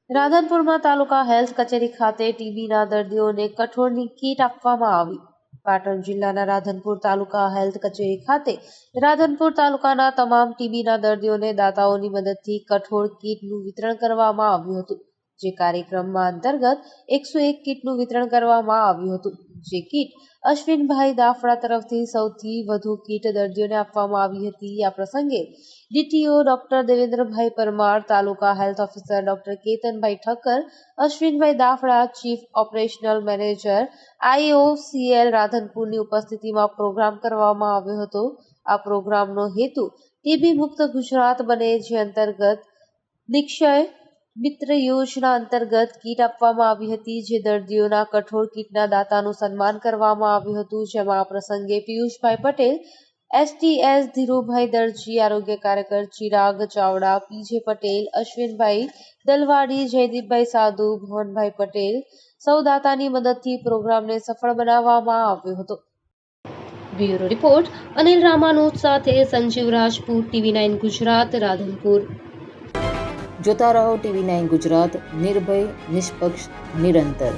રાધનપુરમાં તાલુકા health કચેરી ખાતે ટીબીના દર્દીઓને કઠોળની કીટ આપવામાં આવી. પાટણ જિલ્લાના રાધનપુર તાલુકા હેલ્થ કચેરી ખાતે રાધનપુર તાલુકાના તમામ ટીબીના દર્દીઓને દાતાઓની મદદથી કઠોળ કીટનું વિતરણ કરવામાં આવ્યું હતું. જે કાર્યક્રમમાં અંતર્ગત 101 કીટનું વિતરણ કરવામાં આવ્યું હતું. જે કીટ અશ્વિનભાઈ દાફડા તરફથી સૌથી વધુ કીટ દર્દીઓને આપવામાં આવી હતી. આ પ્રસંગે DTO doctor Devendrabhai Parmar, taluka health officer doctor Ketanbhai Thakkar, Ashwinbhai Dafda, chief operational manager IOCL રાધનપુરની ઉપસ્થિતિમાં પ્રોગ્રામ કરવામાં આવ્યો હતો. આ પ્રોગ્રામનો હેતુ ટીબી મુક્ત ગુજરાત બને, જે અંતર્ગત નિક્ષય મિત્ર યોજના અંતર્ગત કીટ આપવામાં આવી હતી. જે દર્દીઓના કઠોળ કીટના દાતાનું સન્માન કરવામાં આવ્યું હતું. જેમાં આ પ્રસંગે પિયુષભાઈ પટેલ, STS ધીરુભાઈ દરજી, આરોગ્ય કાર્યકર ચિરાગ ચાવડા, PJ પટેલ, અશ્વિનભાઈ દલવાડી, જયદીપભાઈ સાધુ, ભવનભાઈ પટેલ સૌ દાતાની મદદથી પ્રોગ્રામને સફળ બનાવવામાં આવ્યો હતો. બ્યુરો રિપોર્ટ અનિલ રામાનુજ સાથે સંજીવ રાજપૂત, TV9 ગુજરાત, રાધનપુર. જોતા રહો TV9 ગુજરાત, નિર્ભય, નિષ્પક્ષ, નિરંતર.